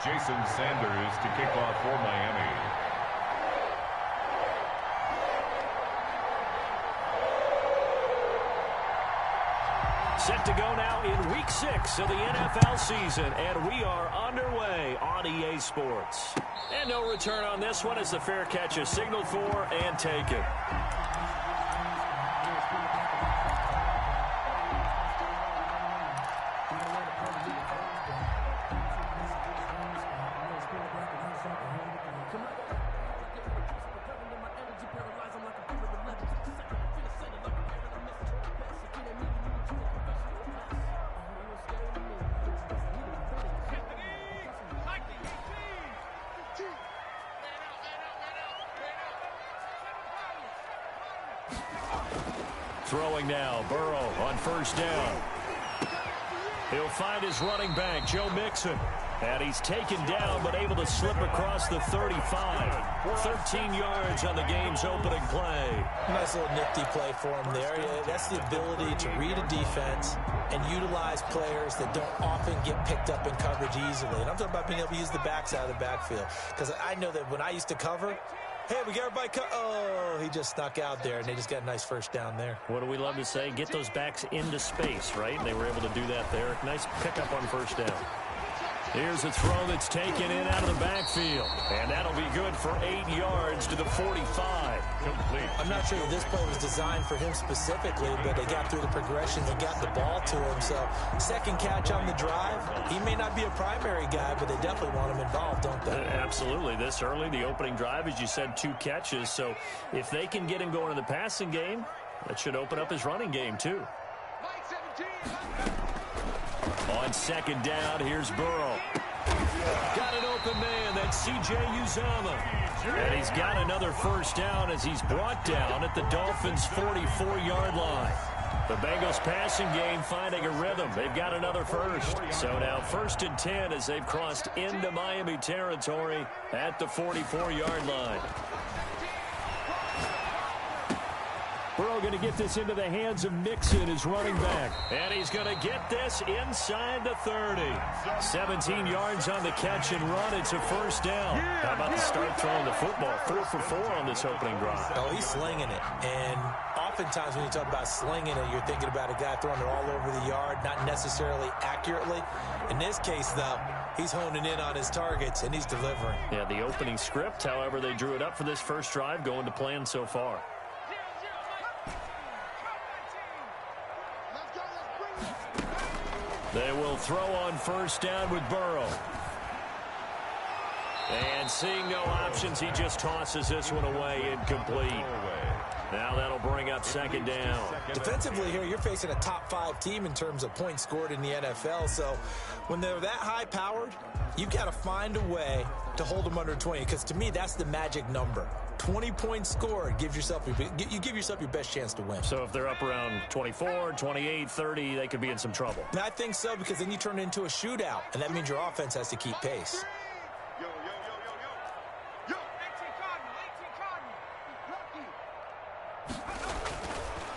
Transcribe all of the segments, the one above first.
Jason Sanders to kick off for Miami. Set to go now in Week 6 of the NFL season, and we are underway on EA Sports. And no return on this one as the fair catch is signaled for and taken. Throwing now, Burrow on first down. He'll find his running back, Joe Mixon. And he's taken down, but able to slip across the 35. 13 yards on the game's opening play. Nice little nifty play for him there. That's the ability to read a defense and utilize players that don't often get picked up in coverage easily. And I'm talking about being able to use the backs out of the backfield. Because I know that when I used to cover, hey, we got everybody oh, he just snuck out there, and they just got a nice first down there. What do we love to say? Get those backs into space, right? And they were able to do that there. Nice pickup on first down. Here's a throw that's taken in out of the backfield. And that'll be good for 8 yards to the 45. Complete. I'm not sure this play was designed for him specifically, but they got through the progressions and got the ball to him. So, second catch on the drive. He may not be a primary guy, but they definitely want him involved, don't they? Absolutely. This early, the opening drive, as you said, 2 catches. So, if they can get him going in the passing game, that should open up his running game, too. On second down, here's Burrow. Got an open man. That's C.J. Uzomah. And he's got another first down as he's brought down at the Dolphins' 44-yard line. The Bengals passing game finding a rhythm. They've got another first. So now 1st and 10 as they've crossed into Miami territory at the 44-yard line. Burrow going to get this into the hands of Mixon, his running back. And he's going to get this inside the 30. 17 yards on the catch and run. It's a first down. How about the start throwing the football? 4 for 4 on this opening drive. Oh, he's slinging it. And oftentimes when you talk about slinging it, you're thinking about a guy throwing it all over the yard, not necessarily accurately. In this case, though, he's honing in on his targets, and he's delivering. Yeah, the opening script, however, they drew it up for this first drive, going to plan so far. They will throw on first down with Burrow. And seeing no options, he just tosses this one away, incomplete. Now that'll bring up second down. Defensively here, you're facing a top 5 team in terms of points scored in the NFL. So when they're that high-powered, you've got to find a way to hold them under 20. Because to me, that's the magic number. 20 points scored gives yourself you give yourself your best chance to win. So if they're up around 24, 28, 30, they could be in some trouble. I think so, because then you turn it into a shootout, and that means your offense has to keep pace.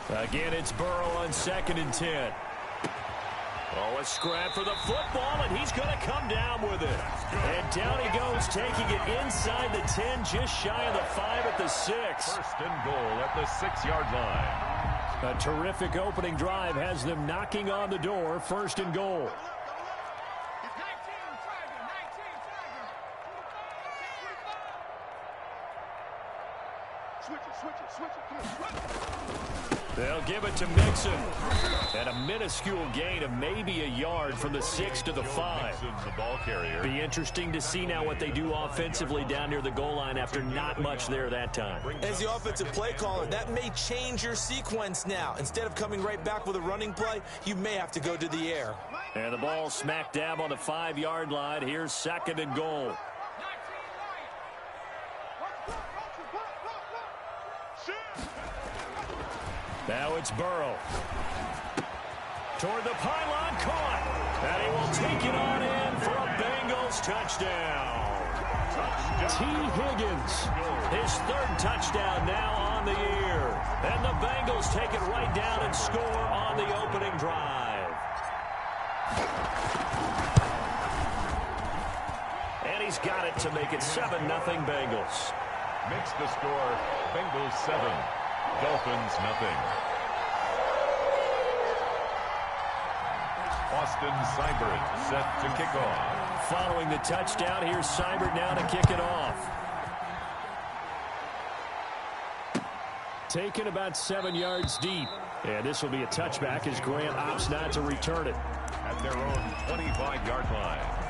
Again, it's Burrow on 2nd and 10. Oh, a scrap for the football, and he's going to come down with it. And down he goes, taking it inside the 10, just shy of the 5 at the 6. 1st and goal at the 6-yard line. A terrific opening drive has them knocking on the door. 1st and goal. They'll give it to Mixon. And a minuscule gain of maybe a yard from the 6 to the 5. The ball carrier. Be interesting to see now what they do offensively down near the goal line after not much there that time. As the offensive play caller, that may change your sequence now. Instead of coming right back with a running play, you may have to go to the air. And the ball smack dab on the 5-yard line. Here's 2nd and goal. Now it's Burrow. Toward the pylon, caught. And he will take it on in for a Bengals touchdown. T. Higgins, his 3rd touchdown now on the year. And the Bengals take it right down and score on the opening drive. he's got it to make it 7-0 Bengals. Makes the score Bengals 7, Dolphins nothing. Austin Seibert set to kick off. Following the touchdown, here's Seibert now to kick it off. Taken about 7 yards deep. And this will be a touchback as Grant opts not to return it. At their own 25-yard line.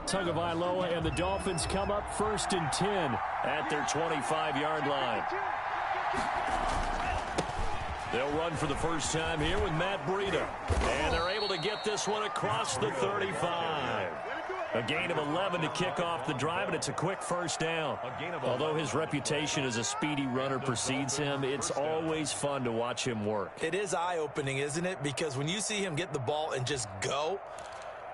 Tagovailoa and the Dolphins come up 1st and 10 at their 25-yard line. They'll run for the first time here with Matt Breida. And they're able to get this one across the 35. A gain of 11 to kick off the drive, and it's a quick first down. Although his reputation as a speedy runner precedes him, it's always fun to watch him work. It is eye-opening, isn't it? Because when you see him get the ball and just go,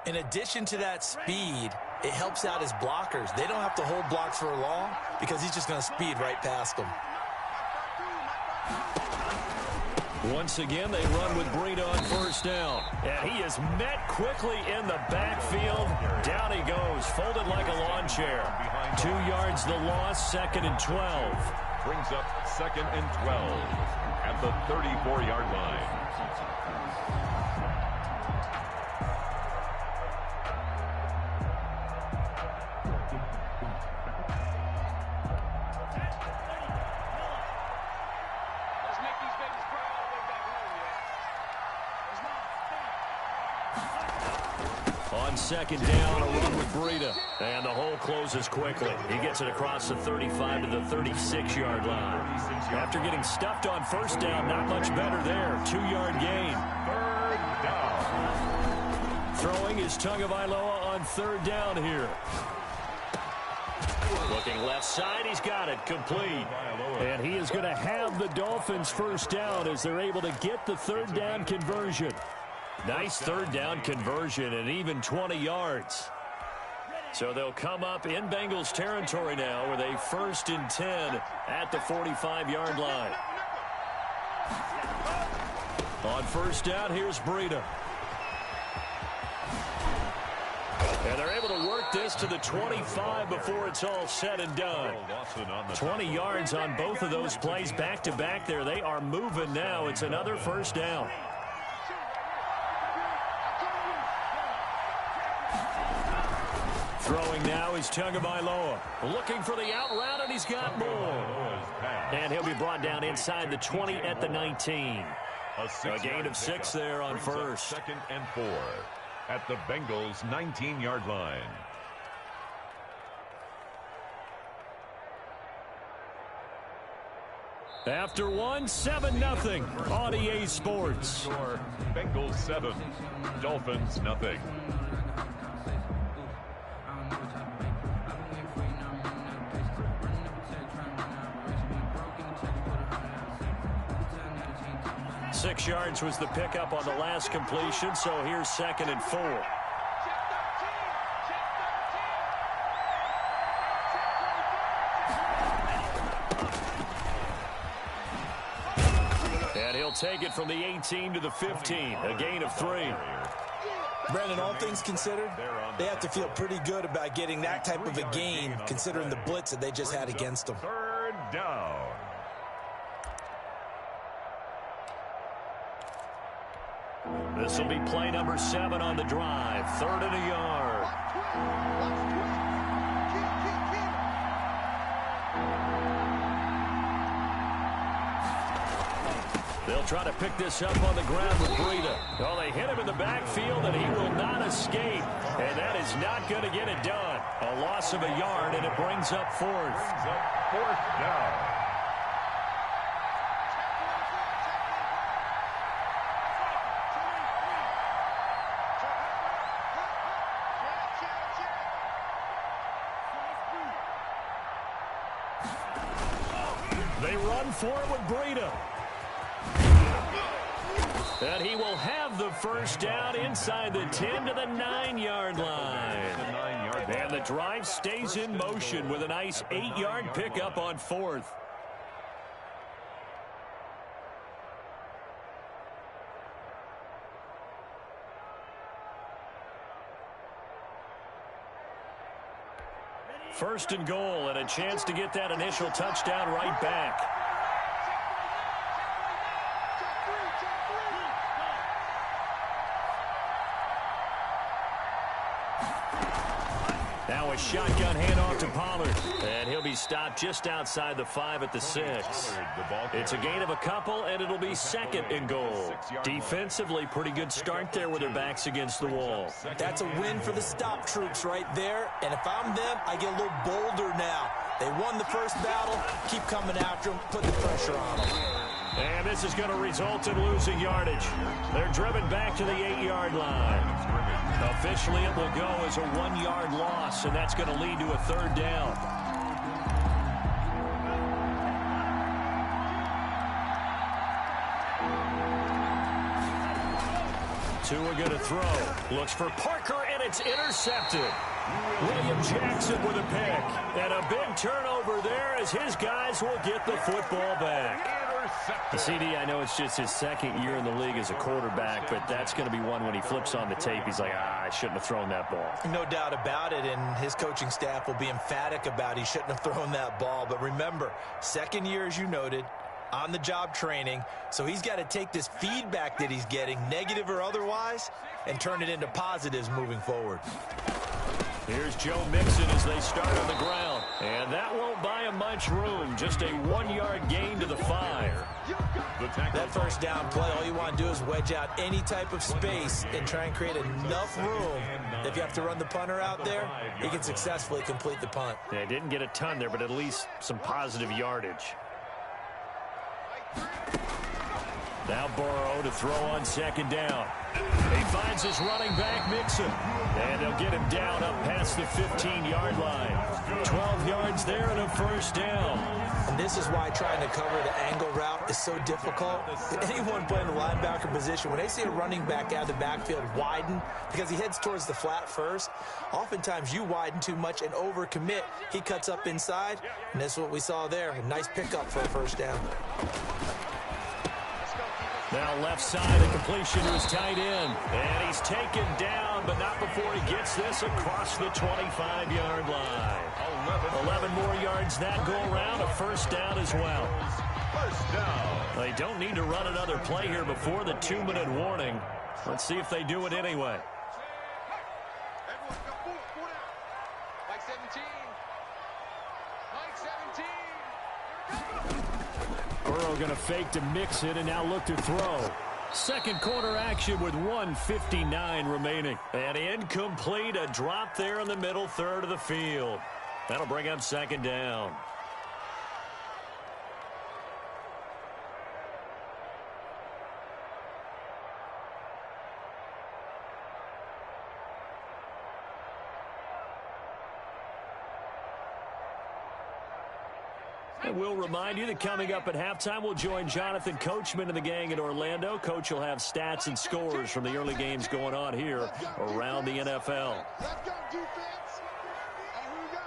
in addition to that speed, it helps out his blockers. They don't have to hold blocks for long because he's just going to speed right past them. Once again, they run with Breida on first down. And he is met quickly in the backfield. Down he goes, folded like a lawn chair. 2 yards the loss, 2nd and 12. Brings up 2nd and 12 at the 34-yard line. On 2nd down, a run with Breida. And the hole closes quickly. He gets it across the 35 to the 36-yard line. After getting stuffed on first down, not much better there. 2-yard gain. 3rd down. Throwing is Tagovailoa on 3rd down here. Looking left side, he's got it, complete. And he is going to have the Dolphins first down as they're able to get the 3rd down conversion. Nice 3rd down conversion and even 20 yards. So they'll come up in Bengals territory now with a 1st and 10 at the 45-yard line. On first down, here's Breida. And they're able to work this to the 25 before it's all said and done. 20 yards on both of those plays back-to-back there. They are moving now. It's another first down. Throwing now is Tagovailoa. Looking for the out route, and he's got more. And he'll be brought down inside the 20 at the 19. A gain of 6 there on first. Second and 4 at the Bengals' 19-yard line. After 7-0 on EA Sports. Bengals 7, Dolphins nothing. Six yards was the pickup on the last completion, so here's 2nd and 4. And he'll take it from the 18 to the 15, a gain of 3. Brandon, all things considered, they have to feel pretty good about getting that type of a gain, considering the blitz that they just had against them. 3rd down. This will be play number 7 on the drive. 3rd and a yard. They'll try to pick this up on the ground with Breida. Oh, they hit him in the backfield, and he will not escape. And that is not going to get it done. A loss of a yard, and it brings up 4th. 4th down. They run for it with Breida. And he will have the first down inside the 10 to the 9-yard line. And the drive stays in motion with a nice 8-yard pickup on 4th. First and goal, and a chance to get that initial touchdown right back. Now a shotgun handoff to Pollard. And he'll be stopped just outside the 5 at the 6. It's a gain of a couple, and it'll be 2nd and goal. Defensively, pretty good start there with their backs against the wall. That's a win for the stop troops right there. And if I'm them, I get a little bolder now. They won the first battle. Keep coming after them. Put the pressure on them. And this is going to result in losing yardage. They're driven back to the 8-yard line. Officially, it will go as a 1-yard loss, and that's going to lead to a 3rd down. Tua going to throw. Looks for Parker, and it's intercepted. William Jackson with a pick. And a big turnover there as his guys will get the football back. CD, I know it's just his 2nd year in the league as a quarterback, but that's going to be one when he flips on the tape. He's like, I shouldn't have thrown that ball. No doubt about it, and his coaching staff will be emphatic about he shouldn't have thrown that ball. But remember, 2nd year, as you noted, on-the-job training, so he's got to take this feedback that he's getting, negative or otherwise, and turn it into positives moving forward. Here's Joe Mixon as they start on the ground. And that won't buy him much room. Just a 1-yard gain to the 5. That first down play, all you want to do is wedge out any type of space and try and create enough room. If you have to run the punter out there, he can successfully complete the punt. Yeah, didn't get a ton there, but at least some positive yardage. Now Burrow to throw on 2nd down. He finds his running back, Mixon. And they'll get him down up past the 15-yard line. 12 yards there and a first down. And this is why trying to cover the angle route is so difficult. Anyone playing the linebacker position, when they see a running back out of the backfield widen, because he heads towards the flat first, oftentimes you widen too much and overcommit. He cuts up inside, and that's what we saw there. A nice pickup for a first down. Now left side, a completion to his tight end. And he's taken down, but not before he gets this across the 25-yard line. 11 more yards that go around, a first down as well. First down. They don't need to run another play here before the 2-minute warning. Let's see if they do it anyway. Burrow going to fake to mix it and now look to throw. Second quarter action with 1:59 remaining. And incomplete, a drop there in the middle third of the field. That'll bring up second down. And we'll remind you that coming up at halftime, we'll join Jonathan Coachman and the gang in Orlando. Coach will have stats and scores from the early games going on here around the NFL. Let's go, defense. Here we go.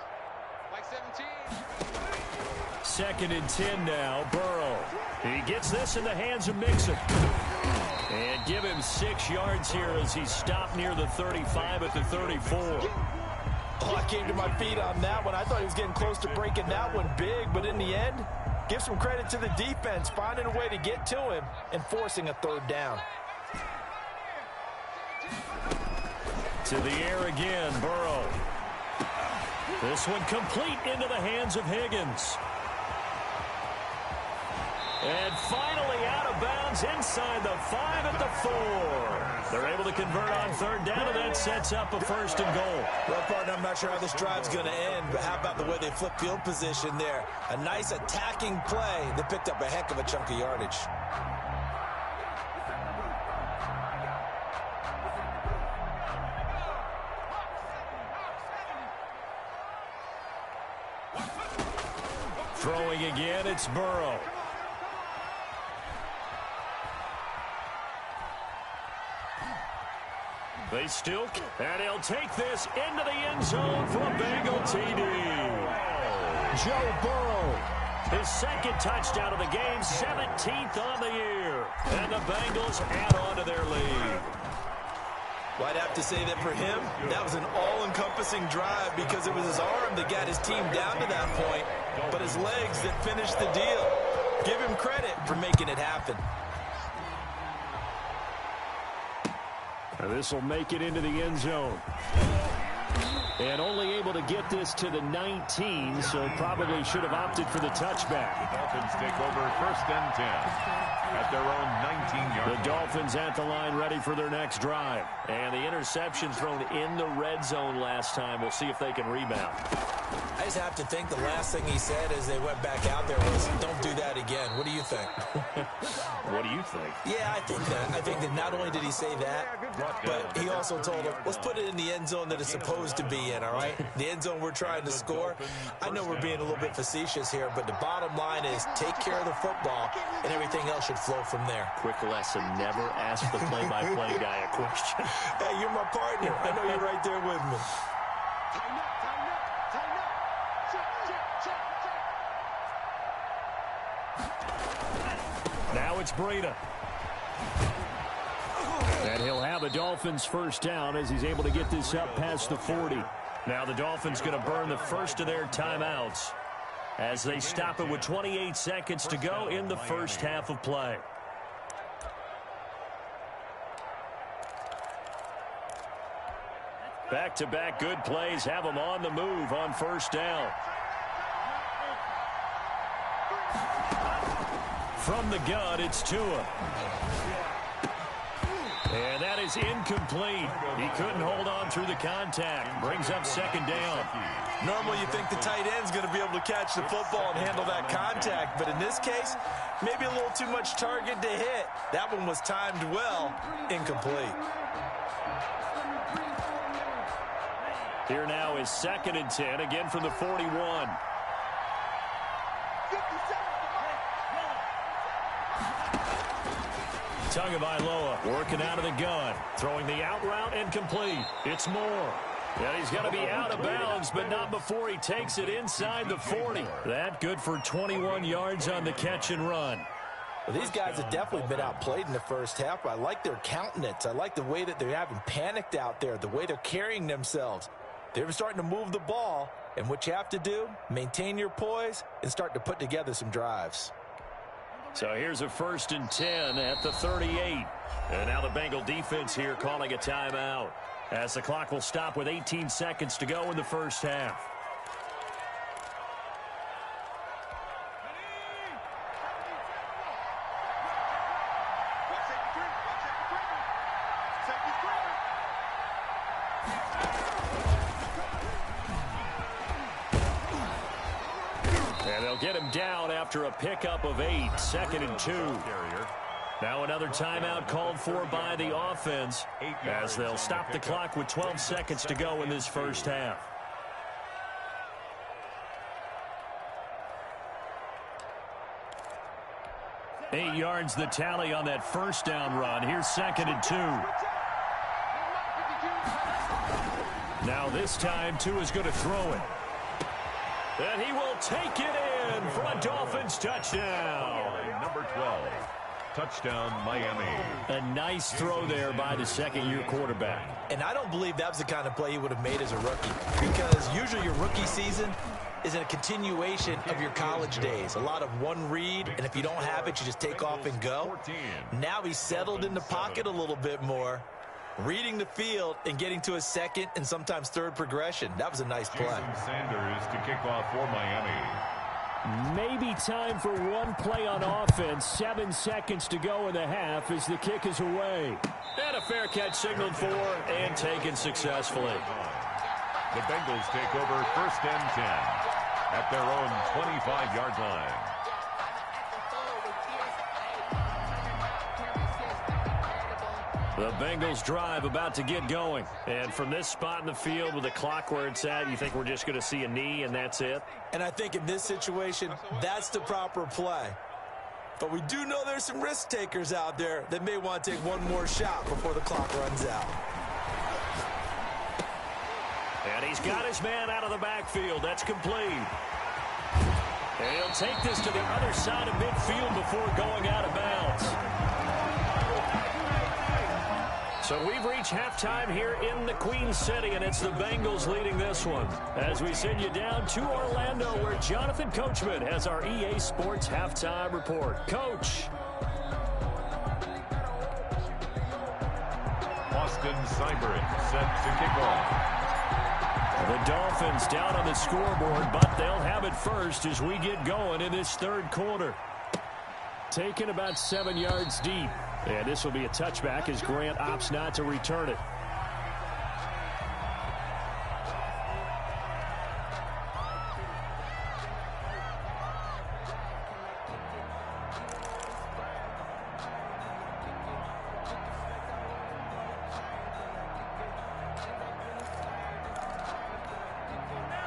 Like 17. Second and 10 now, Burrow. He gets this in the hands of Mixon. And give him 6 yards here as he's stopped near the 35 at the 34. Oh, I came to my feet on that one. I thought he was getting close to breaking that one big, but in the end, give some credit to the defense, finding a way to get to him and forcing a third down. To the air again, Burrow. This one complete into the hands of Higgins. And finally out of bounds inside the 5 at the 4. They're able to convert on third down, and that sets up a first and goal. Well, partner, I'm not sure how this drive's going to end, but how about the way they flip field position there? A nice attacking play that picked up a heck of a chunk of yardage. Throwing again, it's Burrow. They still, and he'll take this into the end zone for a Bengal TD. Joe Burrow, his second touchdown of the game, 17th on the year. And the Bengals add on to their lead. Well, I'd have to say that for him, that was an all-encompassing drive because it was his arm that got his team down to that point, but his legs that finished the deal. Give him credit for making it happen. This will make it into the end zone. And only able to get this to the 19, so probably should have opted for the touchback. The Dolphins take over first and 10 at their own 19-yard line. The Dolphins at the line ready for their next drive. And the interception thrown in the red zone last time. We'll see if they can rebound. I just have to think the last thing he said as they went back out there was, don't do that again. What do you think? What do you think? Yeah, I think that not only did he say that, but he also told them, let's put it in the end zone that it's supposed to be in, all right? The end zone we're trying to score. I know we're being a little bit facetious here, but the bottom line is take care of the football, and everything else should flow from there. Quick lesson, never ask the play-by-play guy a question. Hey, you're my partner. I know you're right there with me. Tighten up, tighten up, tighten up. Check. Now it's Breida. And he'll have a Dolphins first down as he's able to get this up past the 40. Now the Dolphins going to burn the first of their timeouts as they stop it with 28 seconds to go in the first half of play. Back-to-back good plays have them on the move on first down. From the gun, it's Tua. And that is incomplete. He couldn't hold on through the contact. Brings up second down. Normally you think the tight end's going to be able to catch the football and handle that contact, but in this case, maybe a little too much target to hit. That one was timed well, incomplete. Here now is second and 10, again from the 41. Tagovailoa working out of the gun. Throwing the out route and complete. It's Moore. And he's got to be out of bounds, but not before he takes it inside the 40. That good for 21 yards on the catch and run. Well, these guys have definitely been outplayed in the first half. I like their countenance. I like the way that they're having panicked out there, the way they're carrying themselves. They're starting to move the ball, and what you have to do, maintain your poise and start to put together some drives. So here's a first and 10 at the 38. And now the Bengal defense here calling a timeout as the clock will stop with 18 seconds to go in the first half. They'll get him down after a pickup of 8, 2nd and 2. Now another timeout called for by the offense as they'll stop the clock with 12 seconds to go in this first half. Eight yards the tally on that first down run. Here's 2nd and 2. Now this time, 2 is going to throw it. And he will take it in for a Dolphins touchdown. Number 12. Touchdown, Miami. A nice throw there by the second-year quarterback. And I don't believe that was the kind of play he would have made as a rookie, because usually your rookie season is a continuation of your college days. A lot of one read, and if you don't have it, you just take off and go. Now he's settled in the pocket a little bit more, reading the field and getting to a second and sometimes third progression. That was a nice play. Sanders to kick off for Miami. Maybe time for one play on offense. 7 seconds to go in the half as the kick is away. And a fair catch signaled for and taken successfully. The Bengals take over 1st and 10 at their own 25-yard line. The Bengals drive about to get going. And from this spot in the field with the clock where it's at, you think we're just going to see a knee and that's it? And I think in this situation, that's the proper play. But we do know there's some risk takers out there that may want to take one more shot before the clock runs out. And he's got his man out of the backfield. That's complete. And he'll take this to the other side of midfield before going out of bounds. So we've reached halftime here in the Queen City, and it's the Bengals leading this one. As we send you down to Orlando, where Jonathan Coachman has our EA Sports halftime report. Coach. Austin Seibert set to kick off. The Dolphins down on the scoreboard, but they'll have it first as we get going in this third quarter. Taken about 7 yards deep. And this will be a touchback as Grant opts not to return it.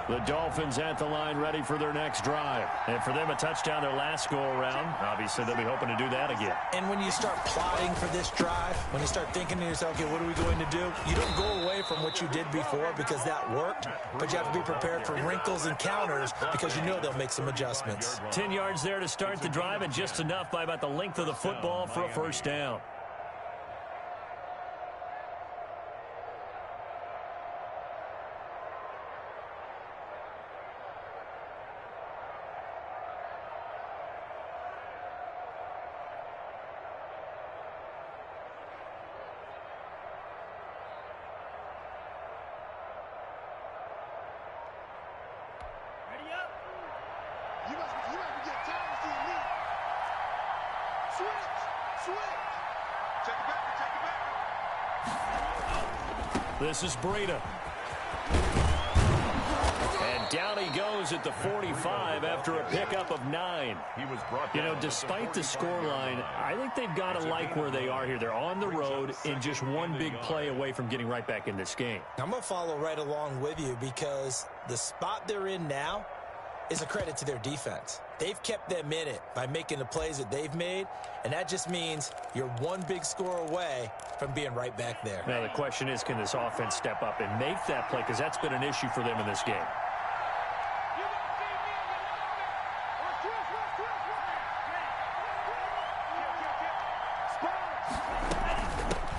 The Dolphins at the line ready for their next drive. And for them, a touchdown their last go-around. Obviously, they'll be hoping to do that again. And when you start plotting for this drive, when you start thinking to yourself, okay, what are we going to do? You don't go away from what you did before because that worked, but you have to be prepared for wrinkles and counters because you know they'll make some adjustments. 10 yards there to start the drive, and just enough by about the length of the football for a first down. This is Breida. And down he goes at the 45 after a pickup of 9. He was brought You down. know, despite the scoreline, I think they've got to like where they are here. They're on the road and just one big play away from getting right back in this game. I'm going to follow right along with you because the spot they're in now is a credit to their defense. They've kept them in it by making the plays that they've made, and that just means you're one big score away from being right back there. Now, the question is, can this offense step up and make that play? Because that's been an issue for them in this game.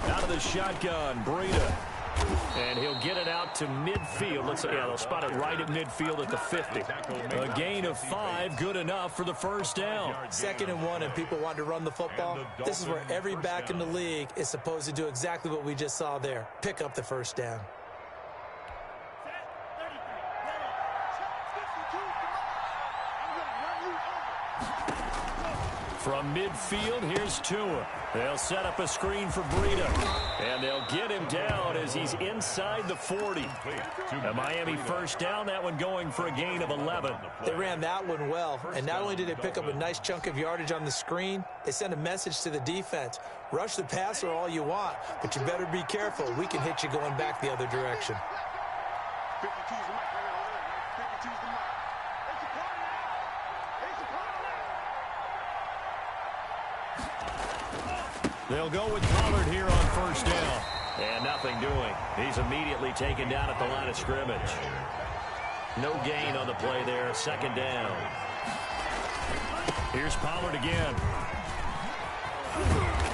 Out of the shotgun, Breida. And he'll get it out to midfield. They'll spot it right at midfield at the 50. A gain of 5, good enough for the first down. 2nd and 1, and people want to run the football. This is where every back in the league is supposed to do exactly what we just saw there. Pick up the first down. From midfield, here's Tua. They'll set up a screen for Breida. And they'll get him down as he's inside the 40. A Miami first down, that one going for a gain of 11. They ran that one well, and not only did they pick up a nice chunk of yardage on the screen, they sent a message to the defense. Rush the passer all you want, but you better be careful. We can hit you going back the other direction. 52's the mic. 52's the mic. It's a party now. It's a party now. They'll go with Pollard here on first down. And nothing doing. He's immediately taken down at the line of scrimmage. No gain on the play there. Second down. Here's Pollard again.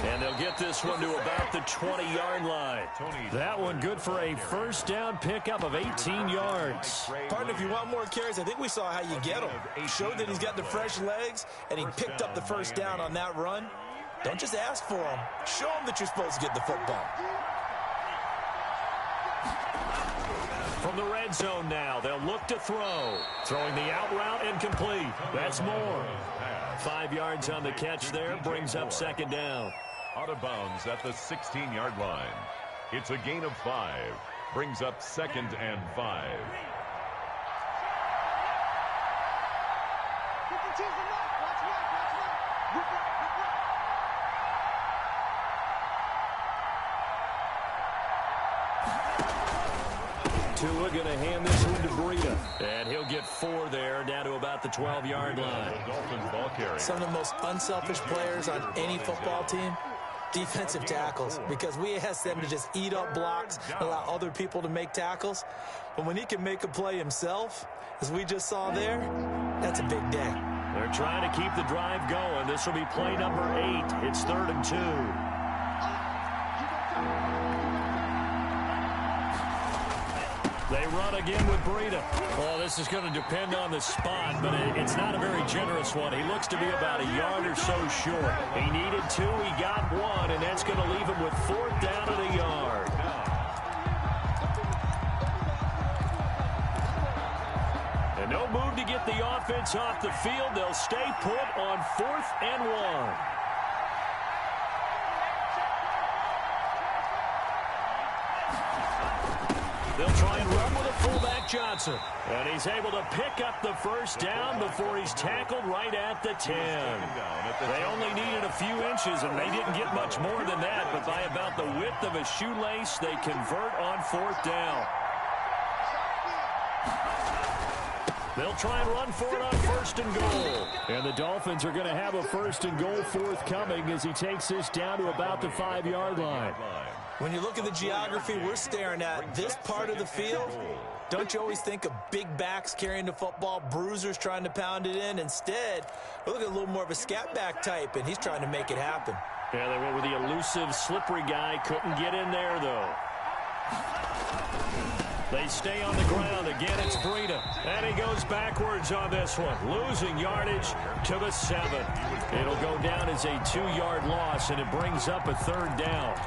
And they'll get this one to about the 20-yard line. That one good for a first down pickup of 18 yards. Partner, if you want more carries, I think we saw how you get him. Showed that he's got the fresh legs, and he picked up the first down on that run. Don't just ask for him. Show him that you're supposed to get the football. From the red zone now, they'll look to throw. Throwing the out route incomplete. That's more. 5 yards on the catch there, brings up second down. Out of bounds at the 16-yard line. It's a gain of 5. Brings up second and 5. 52's the mic. Watch right. Good right. Tua going to hand this one to Breida. And he'll get 4 there, down to about the 12-yard line. Dolphins ball carrier. Some of the most unselfish players on any football team, defensive tackles, because we ask them to just eat up blocks, allow other people to make tackles. But when he can make a play himself, as we just saw there, that's a big day. They're trying to keep the drive going. This will be play number 8. It's 3rd and 2. They run again with Breida. Well, this is going to depend on the spot, but it's not a very generous one. He looks to be about a yard or so short. He needed 2, he got 1, and that's going to leave him with 4th down at a yard. And no move to get the offense off the field. They'll stay put on 4th and 1. They'll try and run with a fullback Johnson. And he's able to pick up the first down before he's tackled right at the 10. They only needed a few inches, and they didn't get much more than that. But by about the width of a shoelace, they convert on 4th down. They'll try and run for it on 1st and goal. And the Dolphins are going to have a 1st and goal forthcoming as he takes this down to about the 5-yard line. When you look at the geography we're staring at, this part of the field, don't you always think of big backs carrying the football, bruisers trying to pound it in? Instead, we look at a little more of a scat back type, and he's trying to make it happen. Yeah, they went with the elusive, slippery guy. Couldn't get in there, though. They stay on the ground. Again, it's Breida. And he goes backwards on this one, losing yardage to the 7. It'll go down as a 2-yard loss, and it brings up a 3rd down.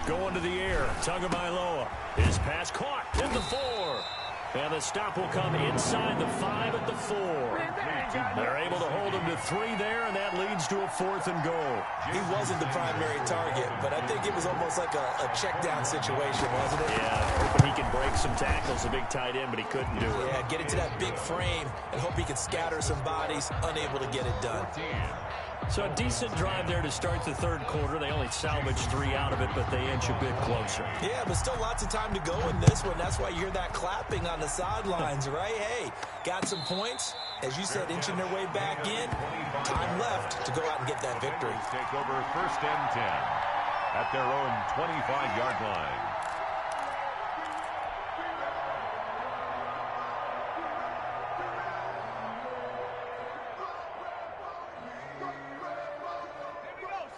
Going to the air, Tagovailoa. His pass caught at the 4. And the stop will come inside the 5 at the 4. They're able to hold him to 3 there, and that leads to a 4th and goal. He wasn't the primary target, but I think it was almost like a check down situation, wasn't it? Yeah, hoping he can break some tackles, a big tight end, but he couldn't do it. Yeah, get into that big frame and hope he can scatter some bodies, unable to get it done. So a decent drive there to start the 3rd quarter. They only salvaged 3 out of it, but they inch a bit closer. Yeah, but still lots of time to go in this one. That's why you hear that clapping on the sidelines, right? Hey, got some points. As you said, inching their way back in. Time left to go out and get that victory. Take over 1st and 10 at their own 25-yard line.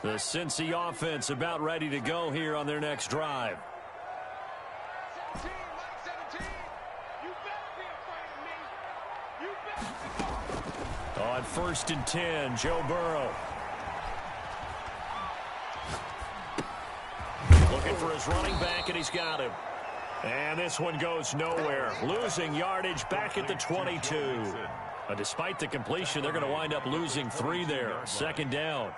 The Cincy offense about ready to go here on their next drive. 17, Mike 17. You better be afraid of me. You better. On 1st and 10, Joe Burrow. his running back, and he's got him. And this one goes nowhere. Losing yardage back at the 22. Despite the completion, they're going to wind up losing 3 there. Second down.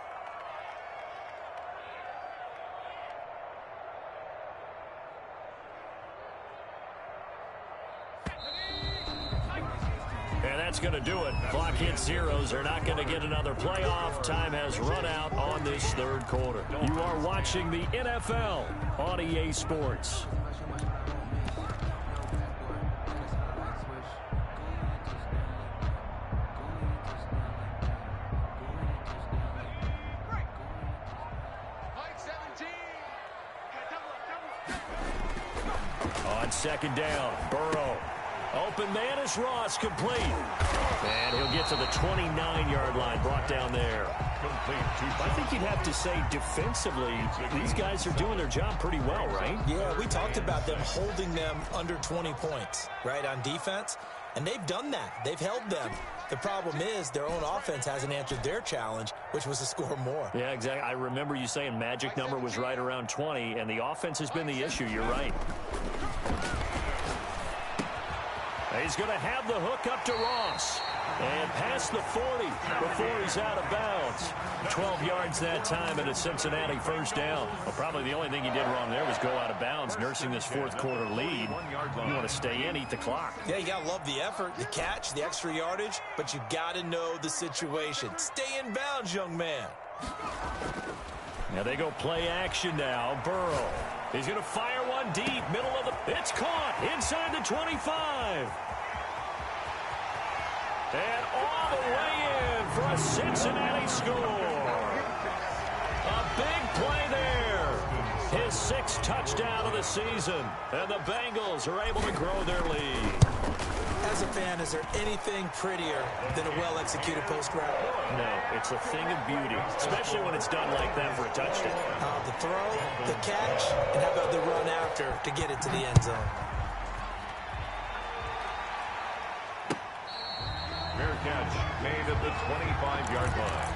And that's going to do it. Clock hits zeros. They're not going to get another playoff. Time has run out on this third quarter. You are watching the NFL on EA Sports. On second down, Burrow. Open man is Ross, complete. And he'll get to the 29-yard line, brought down there. I think you'd have to say defensively, these guys are doing their job pretty well, right? Yeah, we talked about them holding them under 20 points, right, on defense. And they've done that. They've held them. The problem is their own offense hasn't answered their challenge, which was to score more. Yeah, exactly. I remember you saying magic number was right around 20, and the offense has been the issue. You're right. He's going to have the hook up to Ross. And past the 40 before he's out of bounds. 12 yards that time and a Cincinnati first down. Well, probably the only thing he did wrong there was go out of bounds, nursing this fourth quarter lead. You want to stay in, eat the clock. Yeah, you got to love the effort, the catch, the extra yardage, but you got to know the situation. Stay in bounds, young man. Now they go play action now. Burrow. He's going to fire one deep, middle of the... It's caught inside the 25. And all the way in for a Cincinnati score. A big play there. His 6th touchdown of the season. And the Bengals are able to grow their lead. As a fan, is there anything prettier than a well-executed post route? No, it's a thing of beauty, especially when it's done like that for a touchdown. The throw, the catch, and how about the run after to get it to the end zone? Fair catch made at the 25-yard line.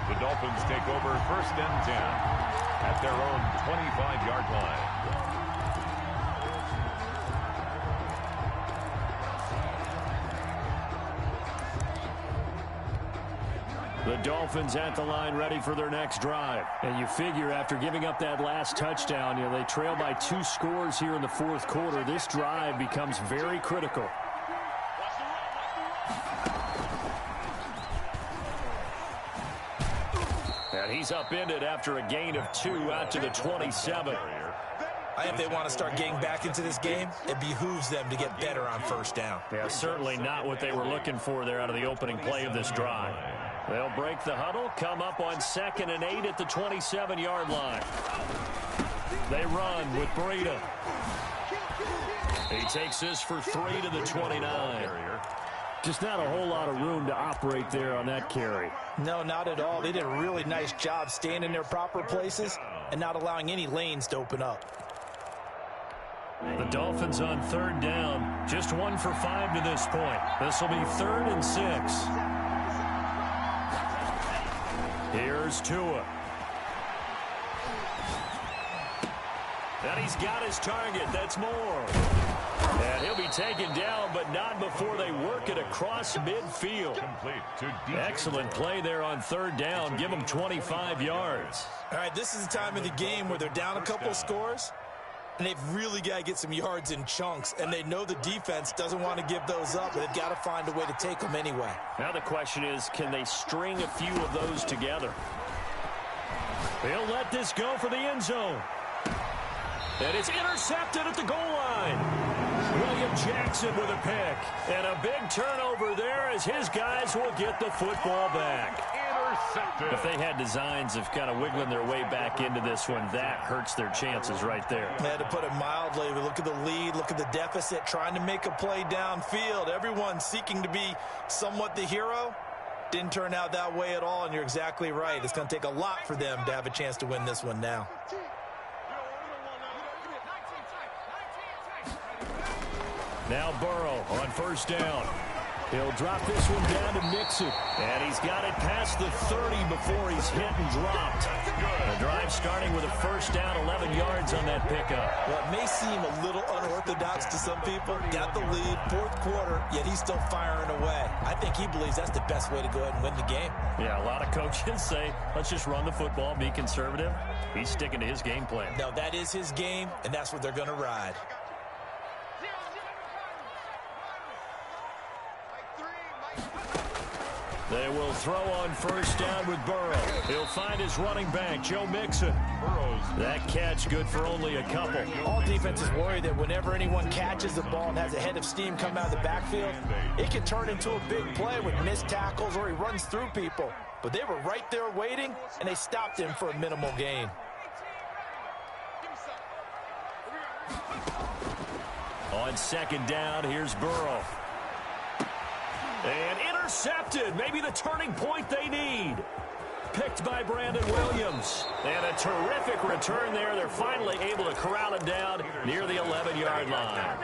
The Dolphins take over first and 10 at their own 25-yard line. The Dolphins at the line ready for their next drive. And you figure after giving up that last touchdown, they trail by 2 scores here in the fourth quarter. This drive becomes very critical. And he's upended after a gain of 2 out to the 27. I think they want to start getting back into this game. It behooves them to get better on first down. Yeah, certainly not what they were looking for there out of the opening play of this drive. They'll break the huddle, come up on 2nd and 8 at the 27-yard line. They run with Breida. He takes this for 3 to the 29. Just not a whole lot of room to operate there on that carry. No, not at all. They did a really nice job staying in their proper places and not allowing any lanes to open up. The Dolphins on 3rd down, just 1 for 5 to this point. This will be 3rd and 6. Here's Tua. And he's got his target. That's more. And he'll be taken down, but not before they work it across midfield. Excellent play there on 3rd down. Give them 25 yards. All right, this is the time of the game where they're down a couple of scores, and they've really got to get some yards in chunks, and they know the defense doesn't want to give those up, but they've got to find a way to take them anyway. Now the question is, can they string a few of those together? They'll let this go for the end zone. And it's intercepted at the goal line. William Jackson with a pick. And a big turnover there as his guys will get the football back. Intercepted. If they had designs of kind of wiggling their way back into this one, that hurts their chances right there. Yeah, to put it mildly, look at the lead, look at the deficit, trying to make a play downfield. Everyone seeking to be somewhat the hero. Didn't turn out that way at all, and you're exactly right. It's going to take a lot for them to have a chance to win this one now. Now Burrow on 1st down. He'll drop this one down to Mixon. And he's got it past the 30 before he's hit and dropped. The drive starting with a first down, 11 yards on that pickup. Well, it may seem a little unorthodox to some people. Got the lead, fourth quarter, yet he's still firing away. I think he believes that's the best way to go ahead and win the game. Yeah, a lot of coaches say, let's just run the football, be conservative. He's sticking to his game plan. No, that is his game, and that's what they're going to ride. They will throw on first down with Burrow. He'll find his running back, Joe Mixon. That catch good for only a couple. All defenses worry that whenever anyone catches the ball and has a head of steam come out of the backfield, it can turn into a big play with missed tackles or he runs through people. But they were right there waiting, and they stopped him for a minimal gain. On second down, here's Burrow. And intercepted. Maybe the turning point they need. Picked by Brandon Williams. And a terrific return there. They're finally able to corral it down near the 11-yard line.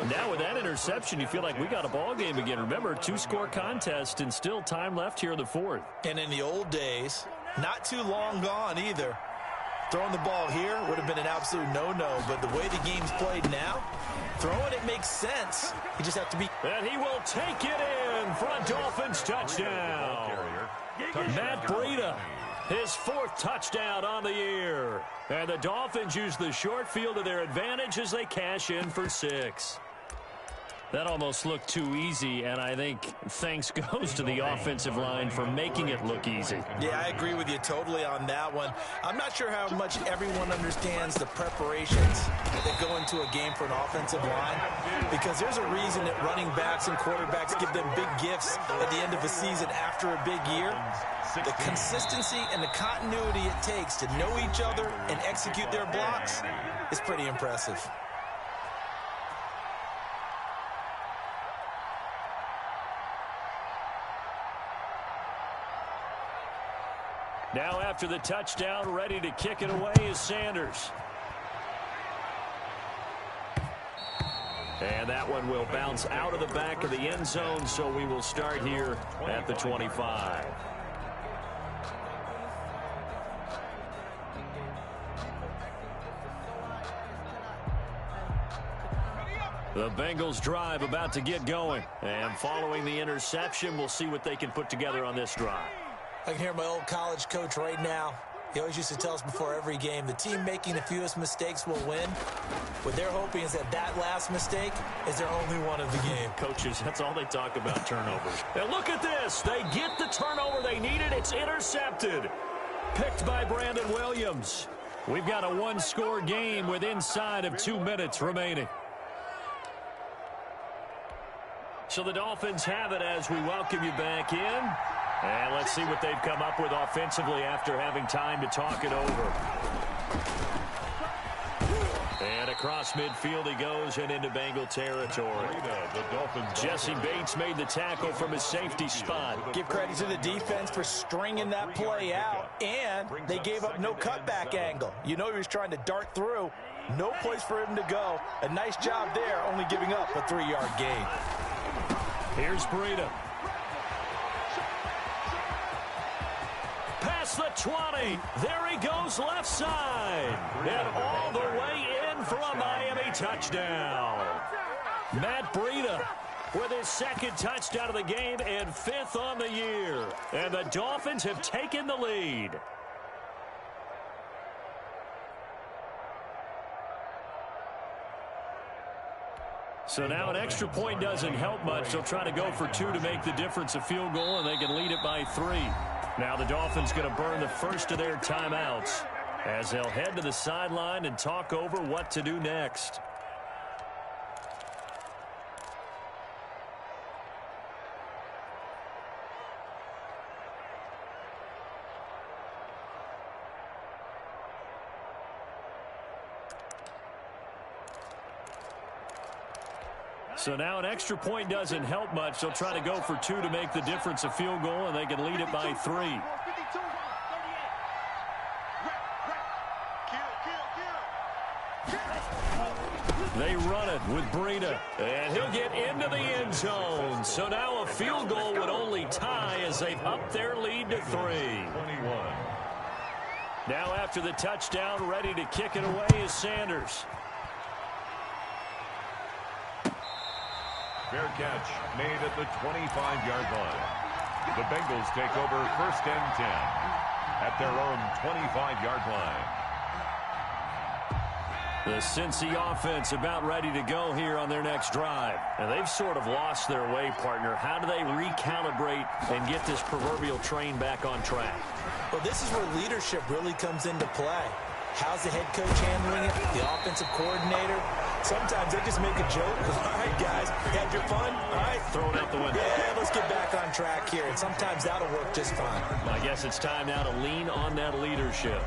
Now with that interception, you feel like we got a ball game again. Remember, 2-score contest and still time left here in the fourth. And in the old days, not too long gone either, throwing the ball here would have been an absolute no-no. But the way the game's played now, throwing it makes sense. You just have to be... And he will take it in for a Dolphins touchdown. Matt Breida, his 4th touchdown on the year. And the Dolphins use the short field to their advantage as they cash in for 6. That almost looked too easy, and I think thanks goes to the offensive line for making it look easy. Yeah, I agree with you totally on that one. I'm not sure how much everyone understands the preparations that go into a game for an offensive line, because there's a reason that running backs and quarterbacks give them big gifts at the end of a season after a big year. The consistency and the continuity it takes to know each other and execute their blocks is pretty impressive. Now after the touchdown, ready to kick it away is Sanders. And that one will bounce out of the back of the end zone, so we will start here at the 25. The Bengals drive about to get going. And following the interception, we'll see what they can put together on this drive. I can hear my old college coach right now. He always used to tell us before every game, the team making the fewest mistakes will win. What they're hoping is that that last mistake is their only one of the game. Coaches, that's all they talk about, turnovers. And look at this. They get the turnover they needed. It's intercepted. Picked by Brandon Williams. We've got a 1-score game with inside of 2 minutes remaining. So the Dolphins have it as we welcome you back in. And let's see what they've come up with offensively after having time to talk it over. And across midfield he goes and into Bengal territory. Jesse Bates made the tackle from his safety spot. Give credit to the defense for stringing that play out, and they gave up no cutback angle. You know he was trying to dart through. No place for him to go. A nice job there, only giving up a 3-yard gain. Here's Breida. Past the 20. There he goes left side. And all the way in for a Miami touchdown. Matt Breida with his 2nd touchdown of the game and 5th on the year. And the Dolphins have taken the lead. So now an extra point doesn't help much. They'll try to go for 2 to make the difference a field goal, and they can lead it by 3. Now the Dolphins going to burn the first of their timeouts as they'll head to the sideline and talk over what to do next. So now an extra point doesn't help much. They'll try to go for 2 to make the difference a field goal, and they can lead it by 3. They run it with Breida, and he'll get into the end zone. So now a field goal would only tie as they've upped their lead to 3. 21. Now after the touchdown, ready to kick it away is Sanders. Fair catch made at the 25-yard line. The Bengals take over 1st and 10 at their own 25-yard line. The Cincy offense about ready to go here on their next drive. And they've sort of lost their way, partner. How do they recalibrate and get this proverbial train back on track? Well, this is where leadership really comes into play. How's the head coach handling it? The offensive coordinator? Sometimes they just make a joke. All right, guys, had your fun? All right. Throw it out the window. Yeah, let's get back on track here. And sometimes that'll work just fine. I guess it's time now to lean on that leadership.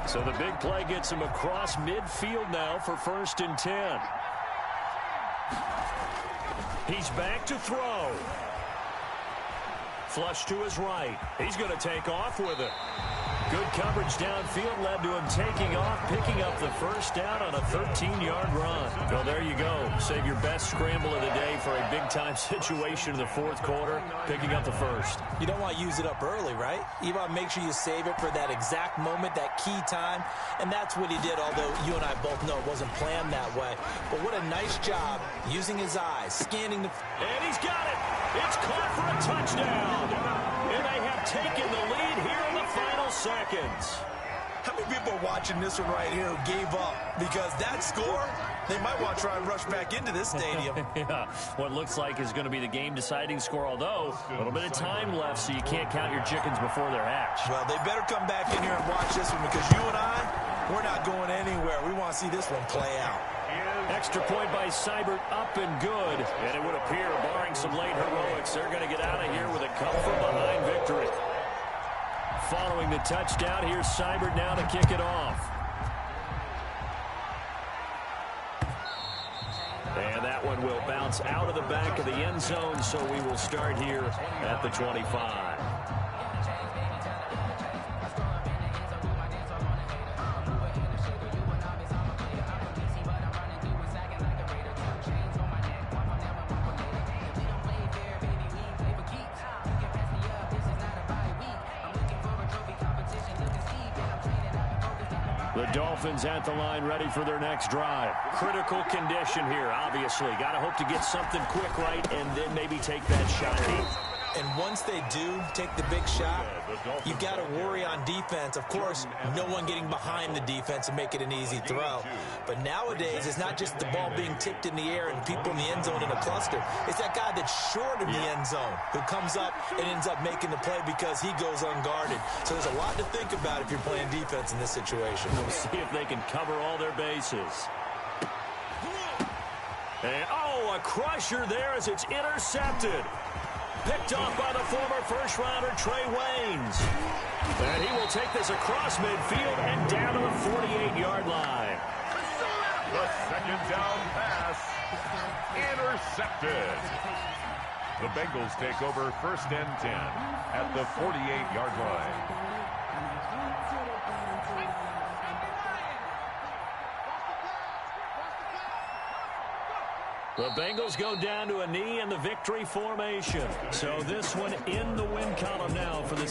So the big play gets him across midfield now for 1st and 10. He's back to throw. Flush to his right. He's going to take off with it. Good coverage downfield led to him taking off, picking up the 1st down on a 13-yard run. Well, there you go. Save your best scramble of the day for a big-time situation in the 4th quarter, picking up the 1st. You don't want to use it up early, right? You want to make sure you save it for that exact moment, that key time, and that's what he did, although you and I both know it wasn't planned that way. But what a nice job using his eyes, scanning the... And he's got it! It's caught for a touchdown! And they have taken the lead here in the final seconds. How many people are watching this one right here who gave up? Because that score, they might want to try and rush back into this stadium. Yeah, what looks like is going to be the game-deciding score, although a little bit of time left, so you can't count your chickens before they're hatched. Well, they better come back in here and watch this one, because you and I, we're not going anywhere. We want to see this one play out. Extra point by Seibert, up and good. And it would appear, barring some late heroics, they're going to get out of here with a come-from-behind victory. Following the touchdown, here's Seibert now to kick it off. And that one will bounce out of the back of the end zone, so we will start here at the 25. The Dolphins at the line, ready for their next drive. Critical condition here, obviously. Got to hope to get something quick right and then maybe take that shot deep. And once they do take the big shot, you've got to worry on defense. Of course, no one getting behind the defense and make it an easy throw. But nowadays, it's not just the ball being tipped in the air and people in the end zone in a cluster. It's that guy that's short of the end zone who comes up and ends up making the play because he goes unguarded. So there's a lot to think about if you're playing defense in this situation. We'll see if they can cover all their bases. And, oh, a crusher there as it's intercepted. Picked off by the former first-rounder Trey Waynes. And he will take this across midfield and down to the 48-yard line. The 2nd down pass intercepted. The Bengals take over 1st and 10 at the 48-yard line. The Bengals go down to a knee in the victory formation. So this one in the win column now for the